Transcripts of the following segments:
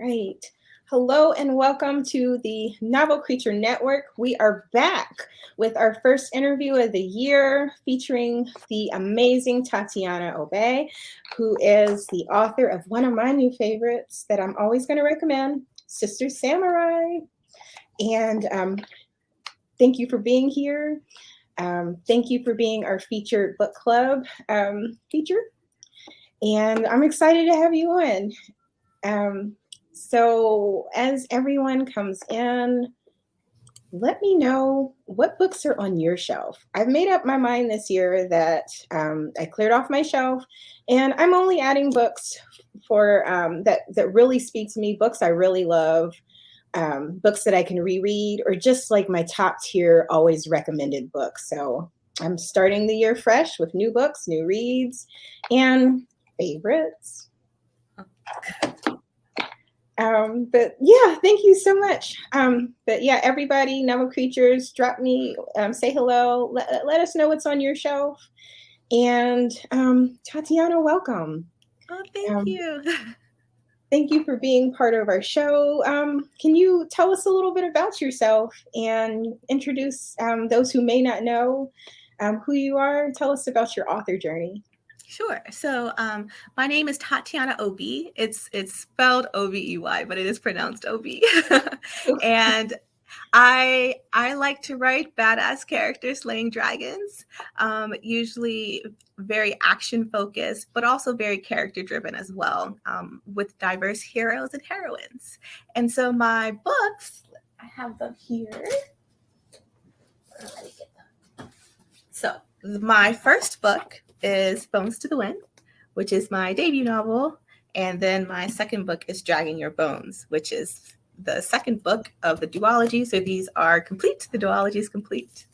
Right. Hello and welcome to the Novel Creature Network. We are back with our first interview of the year featuring the amazing Tatiana Obey, who is the author of one of my new favorites that I'm always going to recommend, Sister Samurai. And thank you for being here. Thank you for being our featured book club feature. And I'm excited to have you on. So as everyone comes in, let me know what books are on your shelf. I've made up my mind this year that I cleared off my shelf, and I'm only adding books for that really speak to me, books I really love, books that I can reread, or just like my top tier, always recommended books. So I'm starting the year fresh with new books, new reads, and favorites. But yeah, thank you so much. But yeah, everybody, Novel Creatures, drop me, say hello, let us know what's on your shelf. And Tatiana, welcome. Oh, thank you. Thank you for being part of our show. Can you tell us a little bit about yourself and introduce those who may not know who you are? Tell us about your author journey. Sure. So, my name is Tatiana Obi. It's spelled Obey, but it is pronounced Obi. And I like to write badass characters slaying dragons. Usually very action focused, but also very character driven as well, with diverse heroes and heroines. And so my books, I have them here. So my first book is Bones to the Wind, which is my debut novel. And then my second book is Dragging Your Bones, which is the second book of the duology. So these are complete. The duology is complete.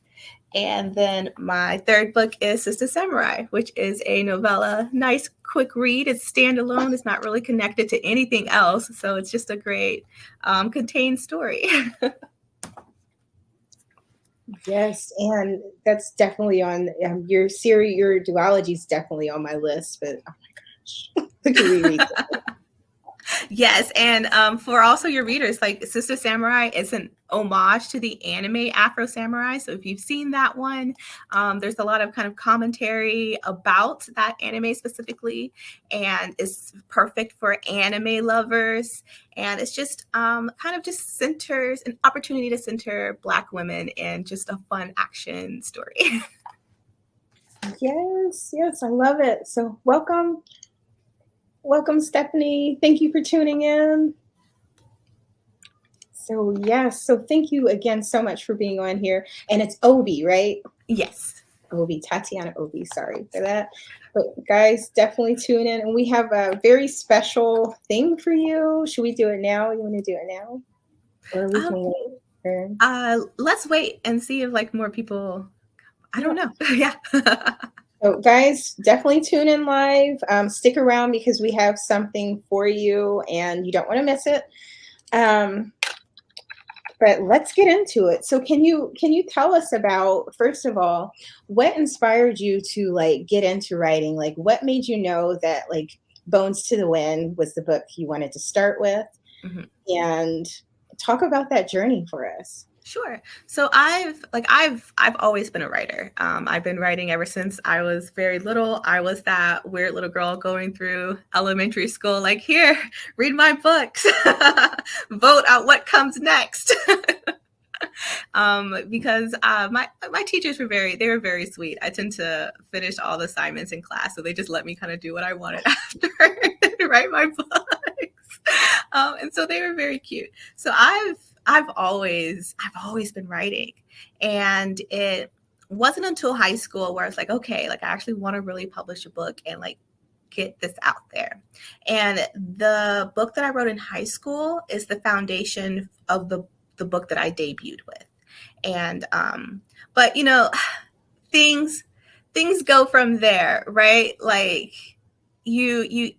And then my third book is Sister Samurai, which is a novella. Nice, quick read. It's standalone. It's not really connected to anything else. So it's just a great contained story. Yes, and that's definitely on your series. Your duology is definitely on my list. But oh my gosh, I can reread it. Yes, and for also your readers, like Sister Samurai is an homage to the anime Afro Samurai. So if you've seen that one, there's a lot of kind of commentary about that anime specifically, and it's perfect for anime lovers. And it's just kind of just centers an opportunity to center Black women in just a fun action story. Yes, I love it. So welcome, Stephanie. Thank you for tuning in. So yes, so thank you again so much for being on here. And it's Obi, right? Yes. Obi, Tatiana Obi. Sorry for that. But guys, definitely tune in. And we have a very special thing for you. Should we do it now? You want to do it now, or we can wait? Let's wait and see if like more people. I don't know. Yeah. So guys, definitely tune in live. Stick around because we have something for you and you don't want to miss it. But let's get into it. So can you tell us about, first of all, what inspired you to like get into writing? Like what made you know that like Bones to the Wind was the book you wanted to start with? Mm-hmm. And talk about that journey for us. Sure. So I've always been a writer. I've been writing ever since I was very little. I was that weird little girl going through elementary school, like, here, read my books, vote out what comes next. Because my teachers were very sweet. I tend to finish all the assignments in class, so they just let me kind of do what I wanted after and write my books. And so they were very cute. So I've always been writing, and it wasn't until high school where I was like, okay, like I actually want to really publish a book and like get this out there. And the book that I wrote in high school is the foundation of the book that I debuted with. And but you know, things go from there, right? Like you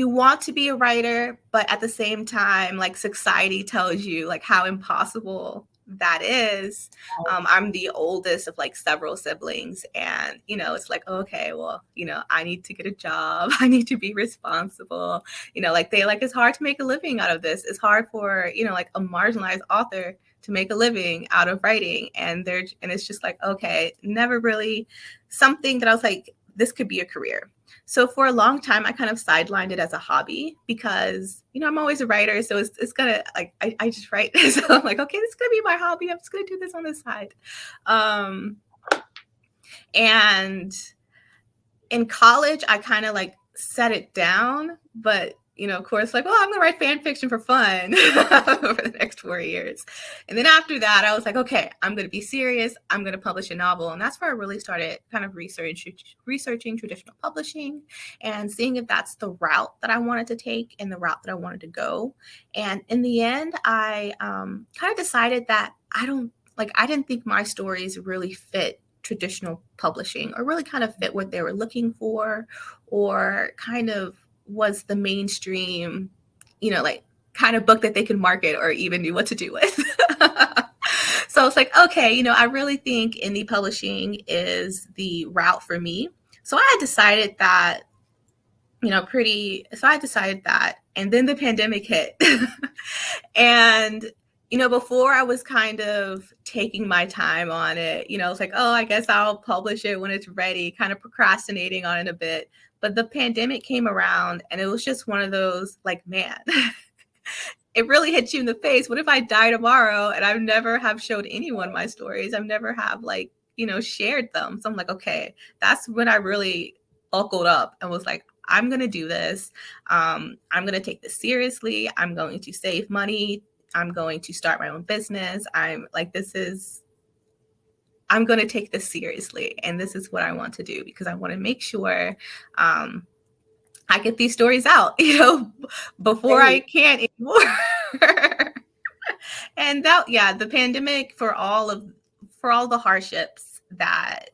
want to be a writer, but at the same time, like society tells you like how impossible that is. I'm the oldest of like several siblings, and it's like, okay, well, I need to get a job. I need to be responsible. Like it's hard to make a living out of this. It's hard for like a marginalized author to make a living out of writing, and it's just like, okay, never really something that I was like, this could be a career. So for a long time, I kind of sidelined it as a hobby because, I'm always a writer. So it's gonna, like, I just write. So I'm like, okay, this is gonna be my hobby. I'm just gonna do this on the side. And in college, I kind of like set it down, but of course, like, I'm gonna write fan fiction for fun over the next 4 years. And then after that, I was like, okay, I'm gonna be serious. I'm gonna publish a novel. And that's where I really started kind of researching traditional publishing and seeing if that's the route that I wanted to take and the route that I wanted to go. And in the end, I kind of decided that I didn't think my stories really fit traditional publishing or really kind of fit what they were looking for, or kind of was the mainstream, like kind of book that they could market or even knew what to do with. So it's like, okay, I really think indie publishing is the route for me. So I had decided that, and then the pandemic hit. And before I was kind of taking my time on it, it's like, I guess I'll publish it when it's ready, kind of procrastinating on it a bit. But the pandemic came around and it was just one of those, like, man, it really hits you in the face. What if I die tomorrow and I've never have showed anyone my stories? I've never have shared them. So I'm like, okay, that's when I really buckled up and was like, I'm going to do this. I'm going to take this seriously. I'm going to save money. I'm going to start my own business. I'm going to take this seriously. And this is what I want to do because I want to make sure I get these stories out, before I can't anymore. And the pandemic, for all the hardships that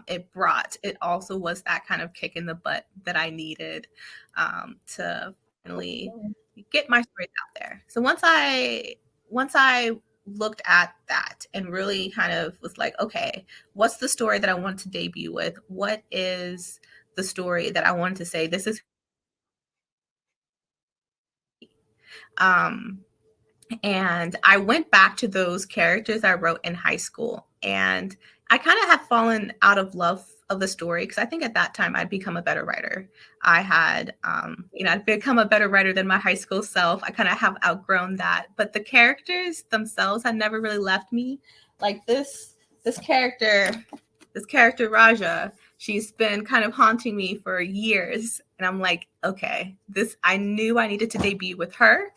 it brought, it also was that kind of kick in the butt that I needed to finally get my stories out there. So once I looked at that and really kind of was like, okay, what's the story that I want to debut with? What is the story that I wanted to say? This is and I went back to those characters I wrote in high school, and I kind of had fallen out of love of the story because I think at that time I'd become a better writer. I had, I'd become a better writer than my high school self. I kind of have outgrown that, but the characters themselves had never really left me. Like this character Raja, she's been kind of haunting me for years. And I'm like, okay, I knew I needed to debut with her.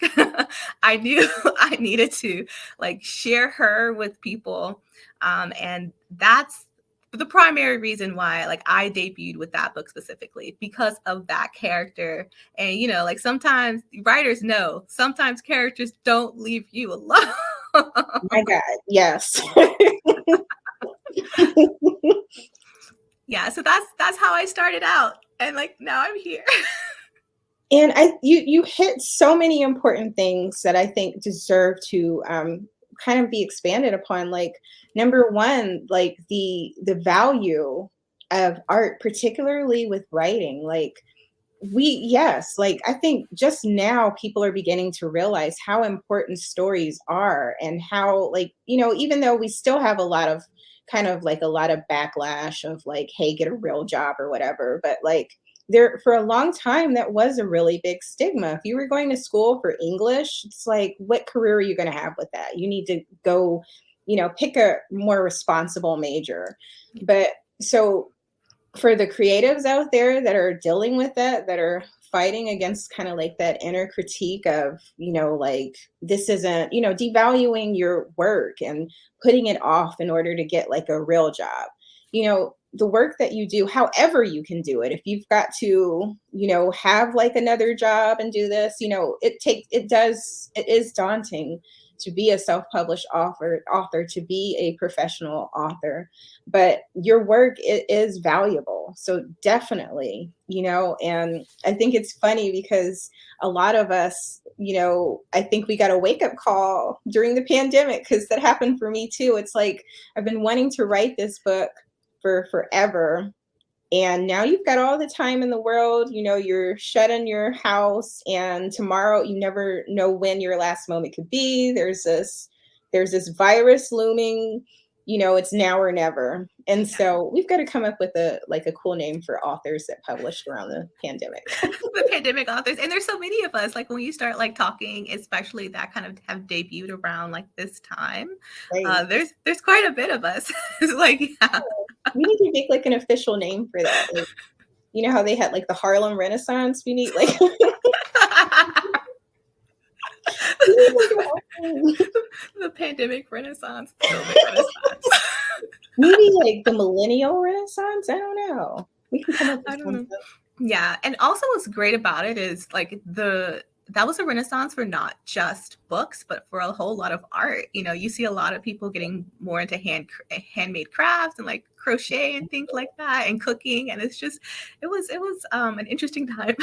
I knew I needed to share her with people. And that's the primary reason why I debuted with that book specifically, because of that character. And sometimes writers know sometimes characters don't leave you alone. Oh my God, yes. Yeah, so that's how I started out, and now I'm here. And you hit so many important things that I think deserve to kind of be expanded upon. Like, number one, the value of art, particularly with writing. I think just now people are beginning to realize how important stories are, and how even though we still have a lot of backlash of hey, get a real job or whatever, but there, for a long time, that was a really big stigma. If you were going to school for English, it's like, what career are you going to have with that? You need to go, pick a more responsible major. But so for the creatives out there that are dealing with that are fighting against kind of that inner critique of, this isn't, devaluing your work and putting it off in order to get a real job, the work that you do, however you can do it. If you've got to, have another job and do this, it is daunting to be a self-published author, to be a professional author. But your work is valuable. So definitely, and I think it's funny because a lot of us, I think we got a wake-up call during the pandemic, because that happened for me too. It's like I've been wanting to write this book for forever. And now you've got all the time in the world, you're shut in your house, and tomorrow you never know when your last moment could be. There's this virus looming, it's now or never. And so we've got to come up with a cool name for authors that published around the pandemic. The pandemic authors, and there's so many of us, like when you start like talking, especially that kind of have debuted around like this time, Right. There's quite a bit of us. It's like, yeah. We need to make like an official name for that. Like, you know how they had like the Harlem Renaissance? We need like The pandemic renaissance. Renaissance. Maybe like the millennial renaissance. I don't know. We can come up with something. Yeah, and also what's great about it is like that was a renaissance for not just books, but for a whole lot of art. You see a lot of people getting more into handmade crafts and like crochet and things like that, and cooking. And it was an interesting time.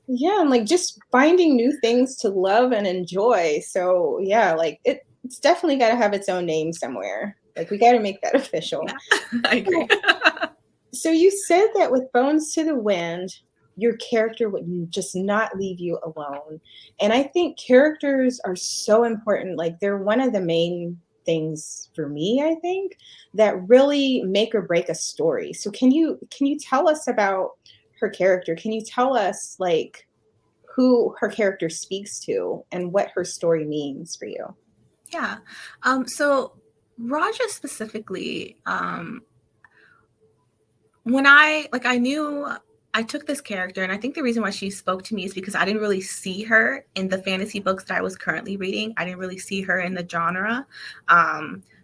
Yeah, and like just finding new things to love and enjoy. So yeah, like it's definitely got to have its own name somewhere. Like we got to make that official. Yeah, I agree. So you said that with Bones to the Wind, your character would just not leave you alone. And I think characters are so important. Like they're one of the main things for me, I think, that really make or break a story. So can you tell us about her character? Can you tell us like who her character speaks to and what her story means for you? Yeah. So Raja specifically, when I knew I took this character, and I think the reason why she spoke to me is because I didn't really see her in the fantasy books that I was currently reading. I didn't really see her in the genre,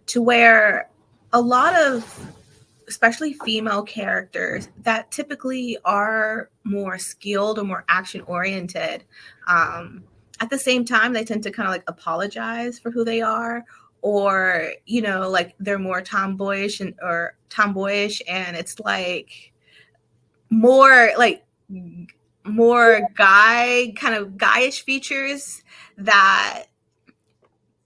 to where a lot of, especially female characters that typically are more skilled or more action oriented, at the same time, they tend to kind of like apologize for who they are, or like they're more tomboyish and it's like more guyish features that.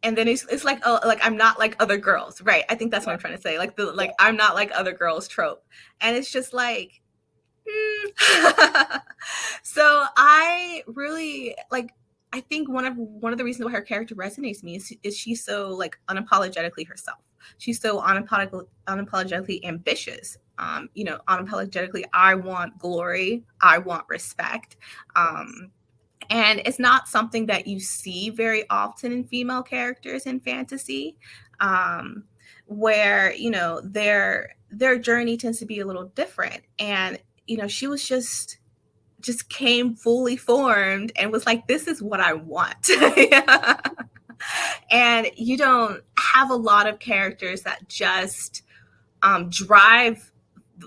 And then it's like, oh, like I'm not like other girls, right? I think that's what I'm trying to say, like I'm not like other girls trope. And it's just like, So I really like, I think one of the reasons why her character resonates me is she's so like unapologetically herself. She's so unapologetically ambitious. Unapologetically, I want glory, I want respect. And it's not something that you see very often in female characters in fantasy, where their journey tends to be a little different. And she was just came fully formed and was like, this is what I want. And you don't have a lot of characters that just drive,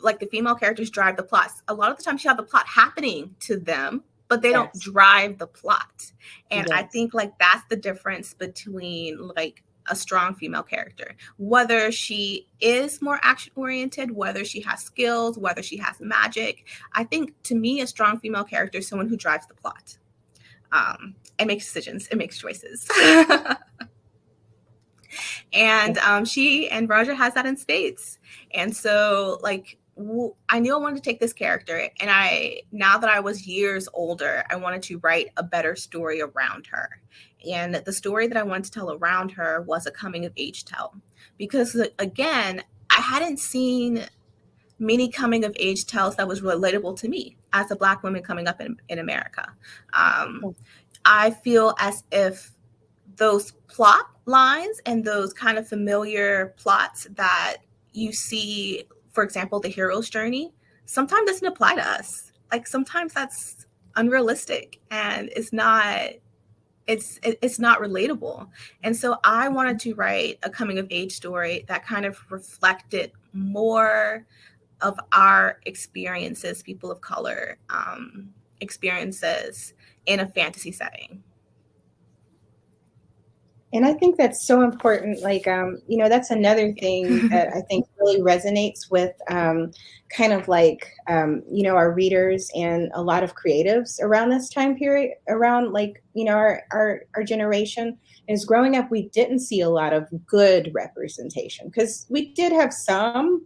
like the female characters drive the plots. A lot of the times you have the plot happening to them, but they don't drive the plot. And I think like that's the difference between like a strong female character, whether she is more action oriented, whether she has skills, whether she has magic. I think to me, a strong female character is someone who drives the plot. It makes decisions, it makes choices. And she and Roger has that in spades. And so like, I knew I wanted to take this character, and now that I was years older, I wanted to write a better story around her. And the story that I wanted to tell around her was a coming of age tale, because again, I hadn't seen many coming of age tales that was relatable to me as a Black woman coming up in America. I feel as if those plot lines and those kind of familiar plots that you see, for example, the hero's journey, sometimes doesn't apply to us. Like sometimes that's unrealistic and it's not relatable. And so I wanted to write a coming of age story that kind of reflected more of our experiences, people of color experiences in a fantasy setting. And I think that's so important. Like, that's another thing that I think really resonates with kind of like, our readers and a lot of creatives around this time period, around like, our generation is growing up. We didn't see a lot of good representation because we did have some.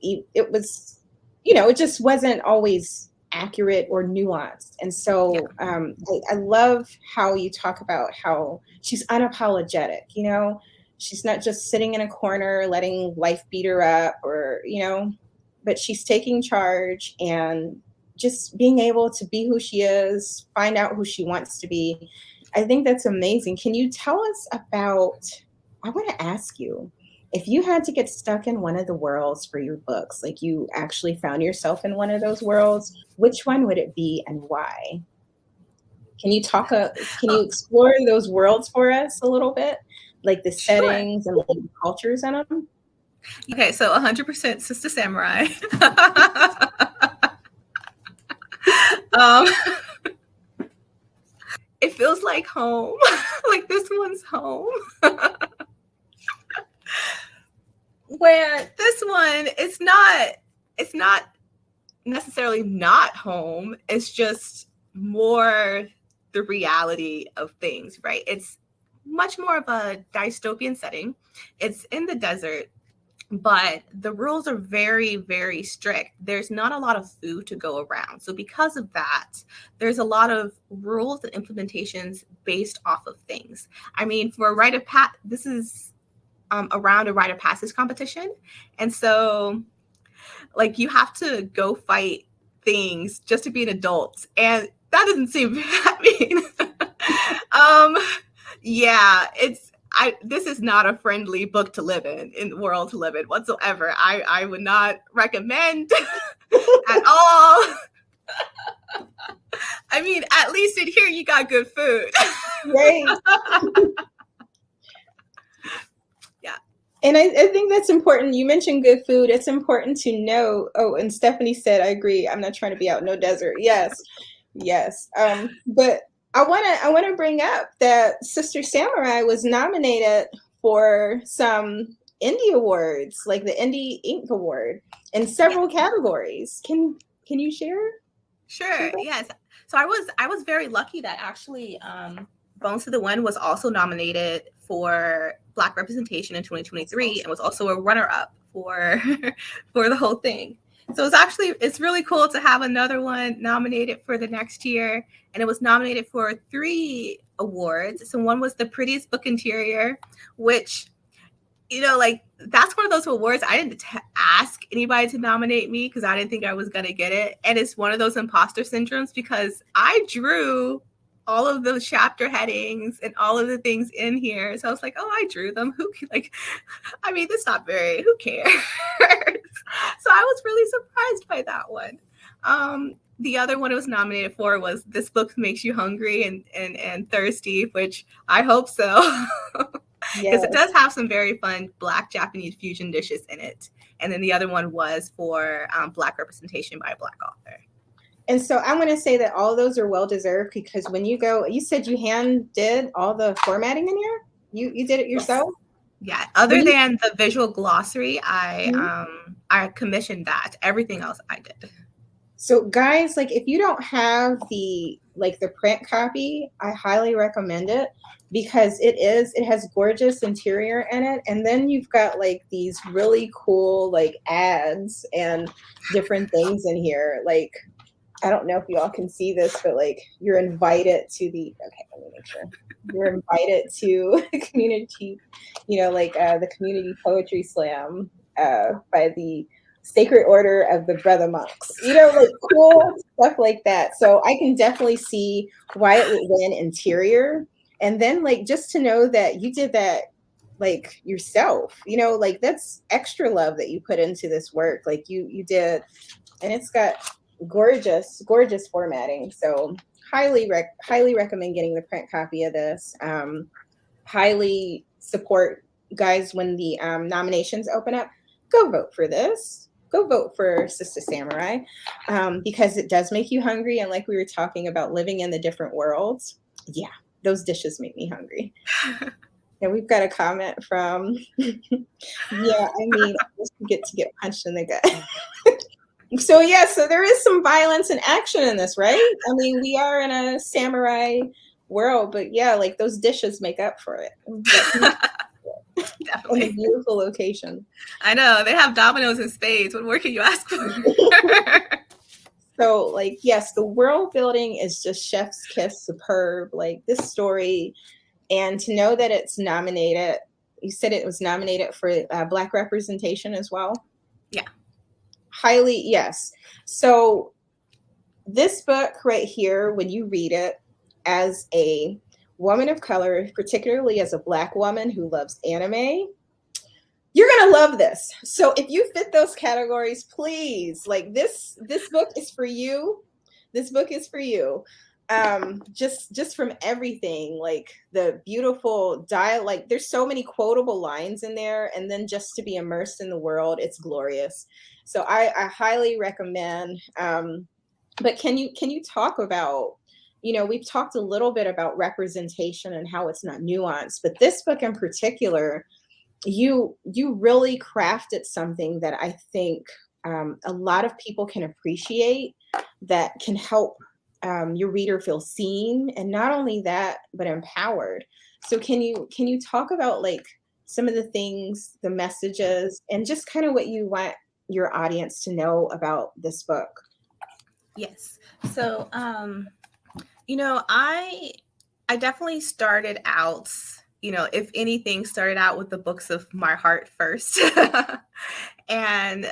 It was, it just wasn't always accurate or nuanced. And Yeah. so I love how you talk about how she's unapologetic, she's not just sitting in a corner letting life beat her up or, but she's taking charge and just being able to be who she is, find out who she wants to be. I think that's amazing. Can you tell us about, I want to ask you, if you had to get stuck in one of the worlds for your books, like you actually found yourself in one of those worlds, which one would it be and why? Can you can you Oh, explore those worlds for us a little bit? Like the sure. settings and like the cultures in them? Okay, so 100% Sister Samurai. um, it feels like home. Like this one's home. Where this one, it's not necessarily not home. It's just more the reality of things, right? It's much more of a dystopian setting. It's in the desert, but the rules are very, very strict. There's not a lot of food to go around. So because of that, there's a lot of rules and implementations based off of things. I mean, for a rite of this is around a rite of passage competition. And so like you have to go fight things just to be an adult. And that doesn't seem I mean um yeah, this is not a friendly book to live in the world to live in whatsoever. I would not recommend at all. I mean, at least in here you got good food. Right. Yeah. And I think that's important. You mentioned good food. It's important to know. Oh, and Stephanie said, I agree. I'm not trying to be out no desert. Yes. Yes. But I wanna bring up that Sister Samurai was nominated for some indie awards, like the Indie Ink Award, in Yeah. several categories. Can you share? Sure. Yes. So I was very lucky that actually Bones to the Wind was also nominated for Black representation in 2023 and was also a runner-up for for the whole thing. So it's really cool to have another one nominated for the next year, and it was nominated for 3 awards. So one was the prettiest book interior, which like that's one of those awards I didn't ask anybody to nominate me because I didn't think I was going to get it. And it's one of those imposter syndromes because I drew all of those chapter headings and all of the things in here. So I was like, oh, I drew them. I mean, that's not who cares? So I was really surprised by that one. The other one it was nominated for was This Book Makes You Hungry and Thirsty, which I hope so. Because it does Yes. have some very fun Black Japanese fusion dishes in it. And then the other one was for Black representation by a Black author. And so I want to say that all those are well deserved because when you said you hand did all the formatting in here. You did it Yes. yourself. Yeah. When Other you than the visual glossary, Mhm. I commissioned that. Everything else I did. So guys, like if you don't have the print copy, I highly recommend it because it has gorgeous interior in it. And then you've got like these really cool like ads and different things in here. Like I don't know if you all can see this, but like you're invited to okay, let me make sure. You're invited to the community, the community poetry slam by the Sacred Order of the Brother Monks. Like cool stuff like that. So I can definitely see why it would win interior. And then like just to know that you did that like yourself, like that's extra love that you put into this work. Like you did, and it's got gorgeous, gorgeous formatting. So highly recommend getting the print copy of this. Highly support guys when the nominations open up. Go vote for this. Go vote for Sister Samurai because it does make you hungry. And like we were talking about living in the different worlds. Yeah. those dishes make me hungry. And we've got a comment from, yeah, I mean, I just get to get punched in the gut. So yeah, so there is some violence and action in this, right? I mean, we are in a samurai world, but yeah, like those dishes make up for it. In a Definitely. beautiful location. I know. They have dominoes and spades. What more can you ask for? So like, yes, the world building is just chef's kiss superb. Like this story, and to know that it's nominated, you said it was nominated for Black representation as well? Yeah. Highly, yes. So this book right here, when you read it as a woman of color, particularly as a Black woman who loves anime, you're gonna love this. So if you fit those categories, please, like this book is for you. This book is for you. Just from everything, like the beautiful dialogue, like there's so many quotable lines in there, and then just to be immersed in the world, it's glorious. So I highly recommend. But can you talk about, we've talked a little bit about representation and how it's not nuanced, but this book in particular, you really crafted something that I think a lot of people can appreciate, that can help your reader feel seen, and not only that, but empowered. So can you talk about like some of the things, the messages, and just kind of what you want your audience to know about this book? Yes. So, I definitely started out, if anything, started out with the books of my heart first. and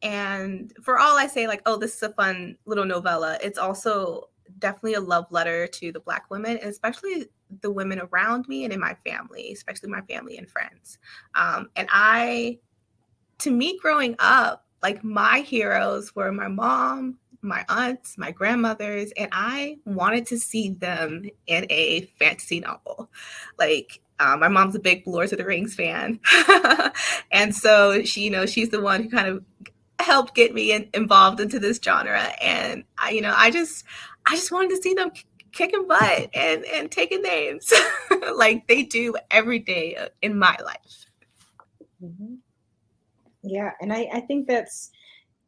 and for all I say, like, oh, this is a fun little novella, it's also definitely a love letter to the Black women, and especially the women around me and in my family, especially my family and friends. And to me, growing up, like my heroes were my mom, my aunts, my grandmothers, and I wanted to see them in a fantasy novel. Like, my mom's a big Lord of the Rings fan. And so she's the one who kind of helped get me involved into this genre. And I just wanted to see them kicking butt and taking names like they do every day in my life. Mm-hmm. Yeah, and I think that's,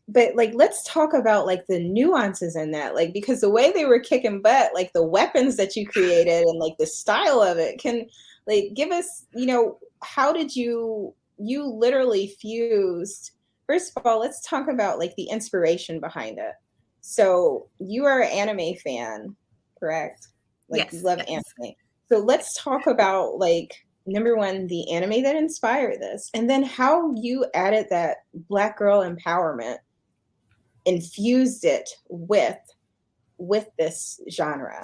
but like let's talk about like the nuances in that, like because the way they were kicking butt, like the weapons that you created and like the style of it, can like give us, how did you literally fused, first of all, let's talk about like the inspiration behind it. So you are an anime fan, correct? Like you Yes, love yes. anime. So let's talk about like number one, the anime that inspired this, and then how you added that Black girl empowerment, infused it with this genre.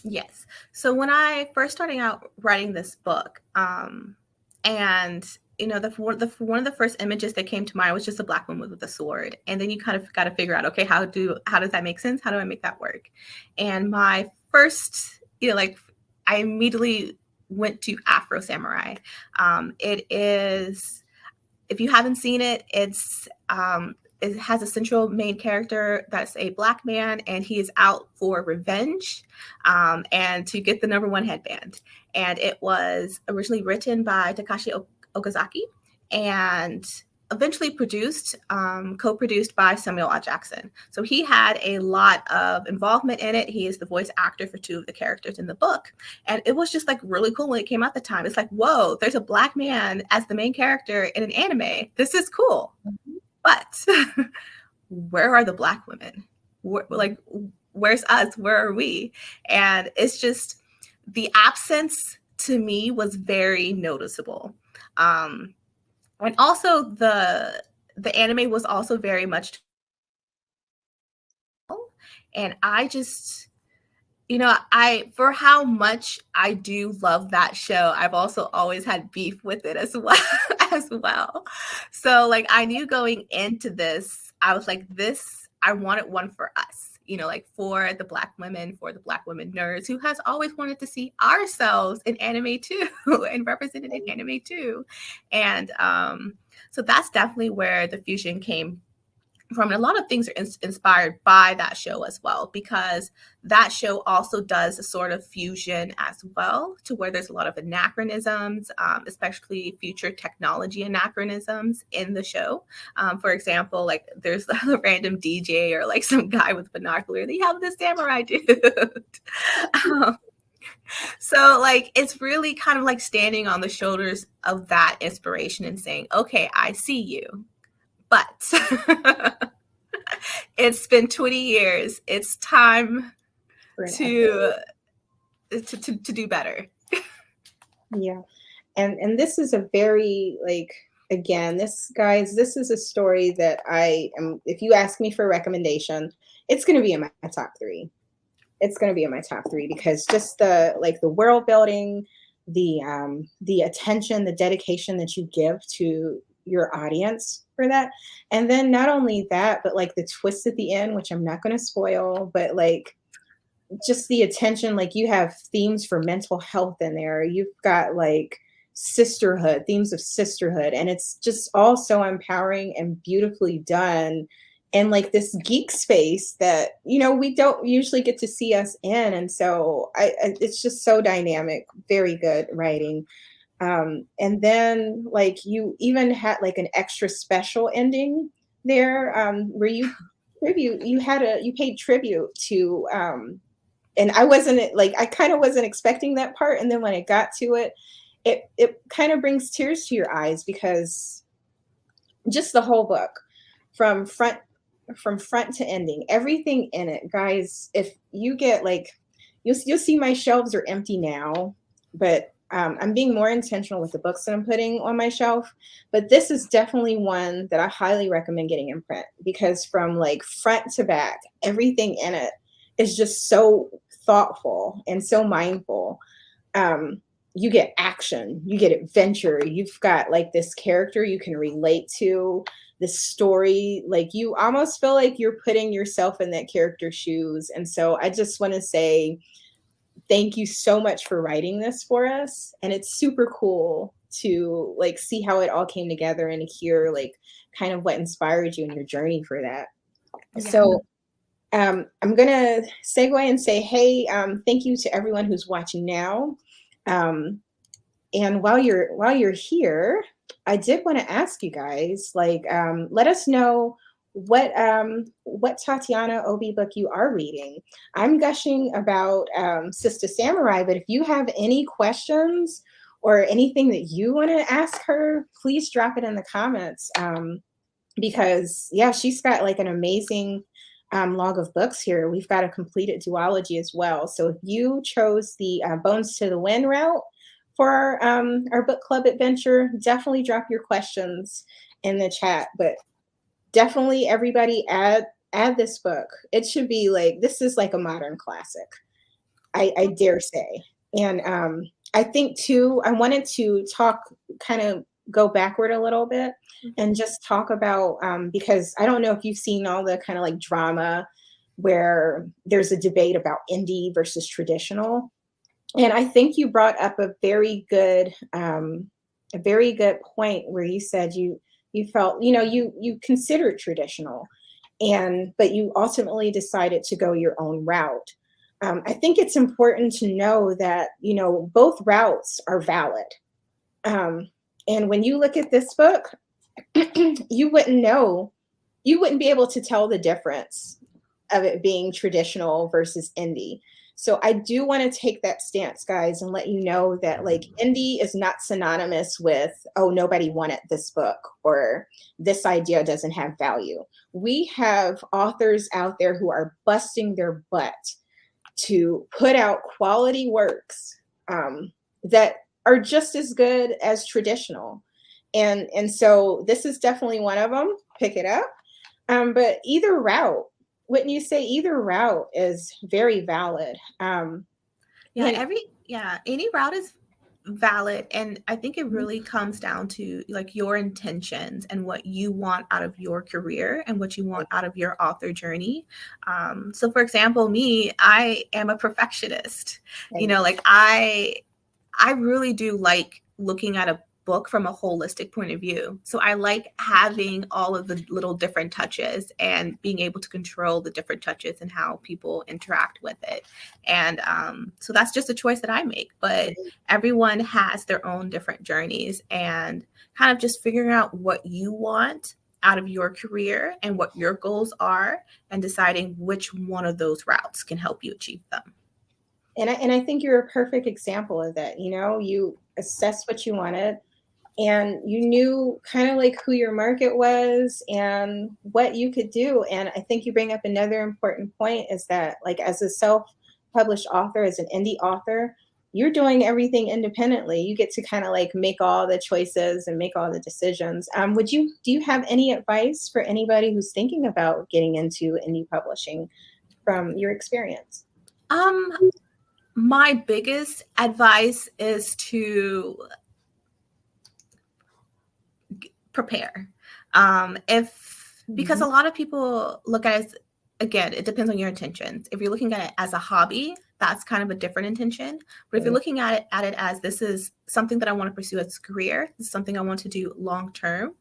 Yes. So when I first starting out writing this book, and one of the first images that came to mind was just a Black woman with a sword, and then you kind of got to figure out, okay, how does that make sense? How do I make that work? And my first, like, I immediately went to Afro Samurai. It is, if you haven't seen it, it has a central main character that's a Black man, and he is out for revenge, and to get the number one headband. And it was originally written by Takashi Okazaki, and eventually produced, co-produced by Samuel L. Jackson. So he had a lot of involvement in it. He is the voice actor for two of the characters in the book. And it was just like really cool when it came out at the time. It's like, whoa, there's a Black man as the main character in an anime. This is cool. Mm-hmm. But where are the Black women? Where's us? Where are we? And it's just, the absence to me was very noticeable. And also the anime was also very much, and I just, I, for how much I do love that show, I've also always had beef with it as well. As well. So like, I knew going into this, I was like, this, I wanted one for us, like for the Black women, for the Black women nerds who has always wanted to see ourselves in anime too, and represented in anime too. And so that's definitely where the fusion came from. And a lot of things are inspired by that show as well, because that show also does a sort of fusion as well, to where there's a lot of anachronisms, especially future technology anachronisms in the show. For example, like there's a random DJ or like some guy with binocular, they have the samurai dude. So like it's really kind of like standing on the shoulders of that inspiration and saying, okay, I see you, but it's been 20 years. It's time to do better. Yeah. And this is a very, like, again, this, guys, this is a story that I am, if you ask me for a recommendation, it's going to be in my top 3. It's going to be in my top 3 because just the, like, the world building, the attention, the dedication that you give to your audience for that. And then not only that, but like the twist at the end, which I'm not going to spoil, but like just the attention, like you have themes for mental health in there. You've got like sisterhood, themes of sisterhood, and it's just all so empowering and beautifully done. And like this geek space that, you know, we don't usually get to see us in. And so it's just so dynamic, very good writing. And then like you even had like an extra special ending there, where you paid tribute to, and I wasn't like, I kind of wasn't expecting that part. And then when it got to it, it kind of brings tears to your eyes, because just the whole book from front to ending, everything in it, guys, if you get like, you'll see my shelves are empty now, but I'm being more intentional with the books that I'm putting on my shelf. But this is definitely one that I highly recommend getting in print, because from like front to back, everything in it is just so thoughtful and so mindful. You get action, you get adventure, you've got like this character you can relate to, this story, like you almost feel like you're putting yourself in that character's shoes. And so I just want to say thank you so much for writing this for us. And it's super cool to like see how it all came together and hear like kind of what inspired you in your journey for that. Yeah. So I'm going to segue and say, hey, thank you to everyone who's watching now. And while you're here, I did want to ask you guys, like, let us know what Tatiana Obi book you are reading. I'm gushing about Sister Samurai, but if you have any questions or anything that you want to ask her, please drop it in the comments. Because yeah, she's got like an amazing log of books here. We've got a completed duology as well. So if you chose the Bones to the Wind route for our book club adventure, definitely drop your questions in the chat. But definitely everybody add this book. It should be like, this is like a modern classic, I dare say. And I think too, I wanted to talk, kind of go backward a little bit and just talk about, because I don't know if you've seen all the kind of like drama where there's a debate about indie versus traditional. And I think you brought up a very good point where you said you felt, you know, you considered traditional, but you ultimately decided to go your own route. I think it's important to know that, you know, both routes are valid. And when you look at this book, you wouldn't be able to tell the difference of it being traditional versus indie. So I do want to take that stance, guys, and let you know that like indie is not synonymous with, oh, nobody wanted this book or this idea doesn't have value. We have authors out there who are busting their butt to put out quality works that are just as good as traditional. And so this is definitely one of them. Pick it up. But either route, wouldn't you say either route is very valid? Any route is valid, and I think it really comes down to like your intentions and what you want out of your career and what you want out of your author journey. So for example, me, I am a perfectionist. You know, like I really do like looking at a book from a holistic point of view. So I like having all of the little different touches and being able to control the different touches and how people interact with it. And so that's just a choice that I make. But everyone has their own different journeys, and kind of just figuring out what you want out of your career and what your goals are, and deciding which one of those routes can help you achieve them. And I think you're a perfect example of that. You know, you assessed what you wanted, and you knew kind of like who your market was and what you could do. And I think you bring up another important point, is that like as a self-published author, as an indie author, you're doing everything independently. You get to kind of like make all the choices and make all the decisions. Do you have any advice for anybody who's thinking about getting into indie publishing from your experience? Um, my biggest advice is to prepare. Because Mhm. a lot of people look at it as, again, it depends on your intentions. If you're looking at it as a hobby, that's kind of a different intention. But if you're looking at it as, this is something that I want to pursue as a career, this is something I want to do long term,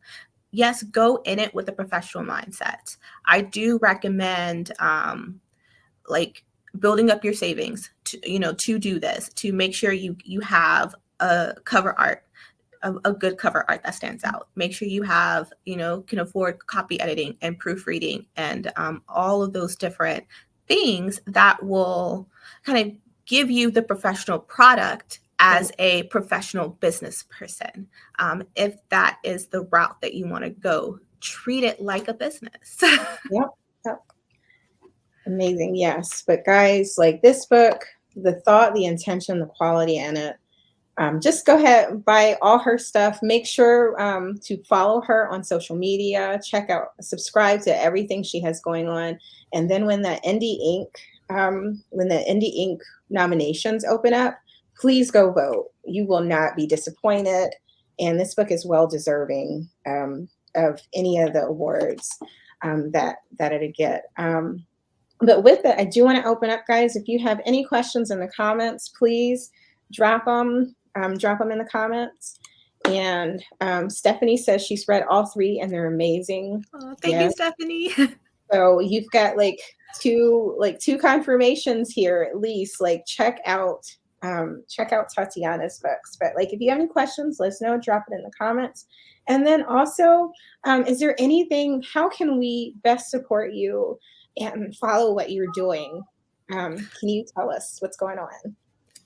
yes, go in it with a professional mindset. I do recommend like building up your savings to do this, to make sure you have a cover art, a good cover art that stands out. Make sure you have, can afford copy editing and proofreading and all of those different things that will kind of give you the professional product as a professional business person. If that is the route that you want to go, treat it like a business. Yep. Yep. Amazing. Yes. But guys, like this book, the thought, the intention, the quality in it, just go ahead, buy all her stuff. Make sure to follow her on social media. Check out, subscribe to everything she has going on. And then when the Indie Ink nominations open up, please go vote. You will not be disappointed. And this book is well deserving of any of the awards that it'll get. But with it, I do want to open up, guys. If you have any questions in the comments, please drop them. Drop them in the comments. And Stephanie says she's read all three and they're amazing. Oh, thank you, Stephanie. So you've got like two confirmations here at least. Like check out Tatiana's books. But like if you have any questions, let us know. Drop it in the comments. And then also, is there anything? How can we best support you and follow what you're doing? Can you tell us what's going on?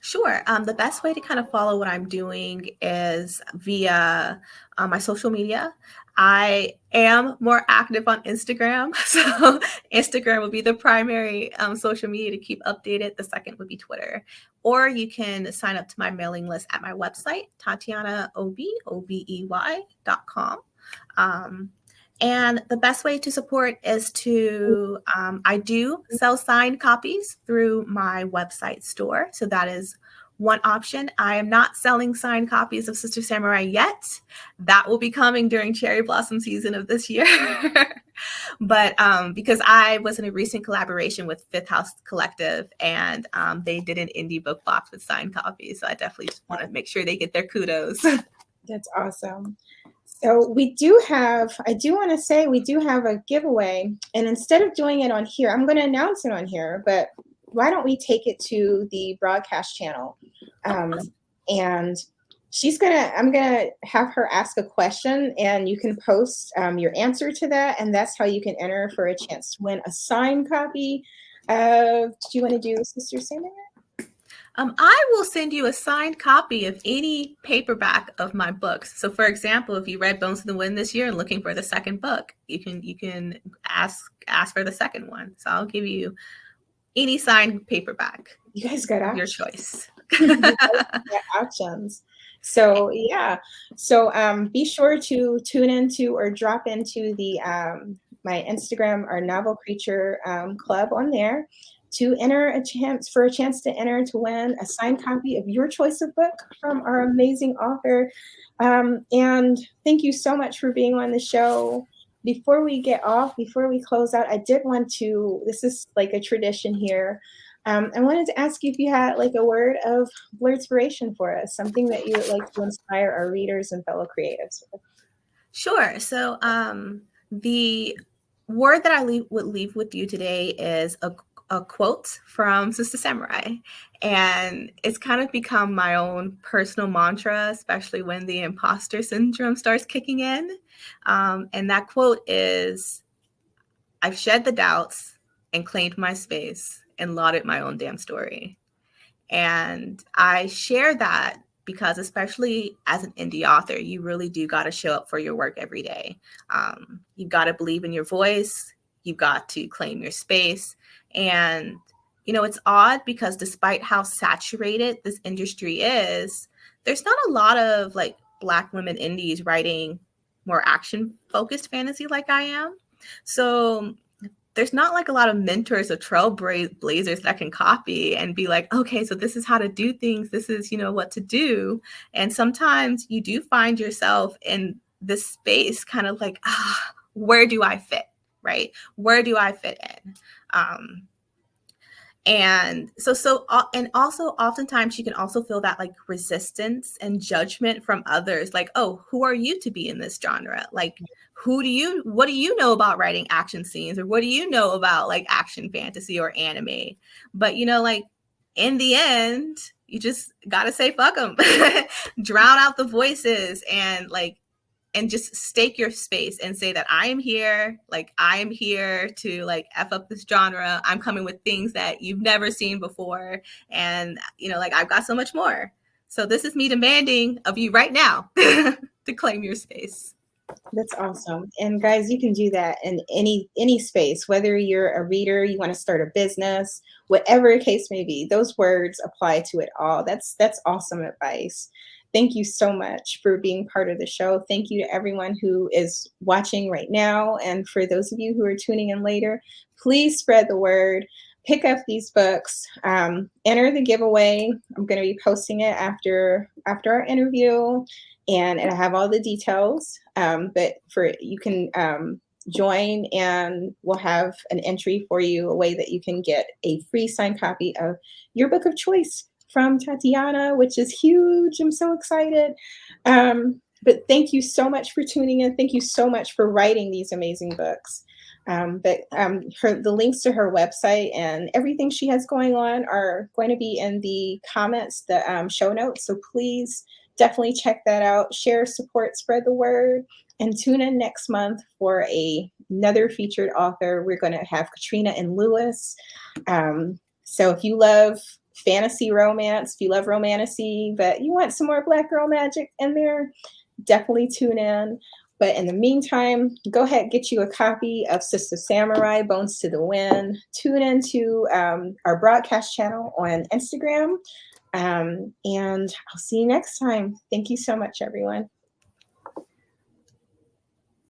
Sure. The best way to kind of follow what I'm doing is via my social media. I am more active on Instagram. So Instagram would be the primary social media to keep updated. The second would be Twitter. Or you can sign up to my mailing list at my website, TatianaObey.com. And the best way to support is to, I do sell signed copies through my website store. So that is one option. I am not selling signed copies of Sister Samurai yet. That will be coming during cherry blossom season of this year. But because I was in a recent collaboration with Fifth House Collective, and they did an indie book box with signed copies. So I definitely just want to make sure they get their kudos. That's awesome. So I do want to say we do have a giveaway, and instead of doing it on here, I'm going to announce it on here, but why don't we take it to the broadcast channel? And I'm going to have her ask a question, and you can post your answer to that. And that's how you can enter for a chance to win a signed copy of, do you want to do Sister Samurai? I will send you a signed copy of any paperback of my books. So, for example, if you read Bones of the Wind this year and looking for the second book, you can ask for the second one. So I'll give you any signed paperback. You guys got your options. choice. You guys got options. So yeah. So be sure to tune into or drop into the my Instagram, our Novel Creature Club on there, to enter a chance to enter to win a signed copy of your choice of book from our amazing author. And thank you so much for being on the show. Before we close out, I did want to, this is like a tradition here. I wanted to ask you if you had like a word of blurspiration for us, something that you would like to inspire our readers and fellow creatives with. Sure. So the word that I would leave with you today is a quote from Sister Samurai. And it's kind of become my own personal mantra, especially when the imposter syndrome starts kicking in. And that quote is, I've shed the doubts and claimed my space and lauded my own damn story. And I share that because, especially as an indie author, you really do got to show up for your work every day. You've got to believe in your voice. You've got to claim your space. And, you know, it's odd because despite how saturated this industry is, there's not a lot of like Black women indies writing more action focused fantasy like I am. So there's not like a lot of mentors or trailblazers that can copy and be like, okay, so this is how to do things. This is, you know, what to do. And sometimes you do find yourself in this space kind of like, where do I fit? Right? Where do I fit in? And and also oftentimes you can also feel that like resistance and judgment from others, like, oh, who are you to be in this genre? Like, what do you know about writing action scenes, or what do you know about like action fantasy or anime? But you know, like in the end, you just gotta say fuck them, drown out the voices, and just stake your space and say that I am here to like F up this genre. I'm coming with things that you've never seen before. And, you know, like I've got so much more. So this is me demanding of you right now to claim your space. That's awesome. And guys, you can do that in any space, whether you're a reader, you want to start a business, whatever the case may be. Those words apply to it all. That's awesome advice. Thank you so much for being part of the show. Thank you to everyone who is watching right now. And for those of you who are tuning in later, please spread the word. Pick up these books. Enter the giveaway. I'm going to be posting it after our interview, and I have all the details. But you can join, and we'll have an entry for you, a way that you can get a free signed copy of your book of choice from Tatiana, which is huge. I'm so excited. But thank you so much for tuning in. Thank you so much for writing these amazing books. The links to her website and everything she has going on are going to be in the comments, the show notes. So please definitely check that out. Share, support, spread the word, and tune in next month for another featured author. We're going to have Katrina and Lewis. So if you love fantasy romance, if you love romantasy, but you want some more Black girl magic in there, definitely tune in. But in the meantime, go ahead, get you a copy of Sister Samurai, Bones to the Wind. Tune into our broadcast channel on Instagram. And I'll see you next time. Thank you so much, everyone.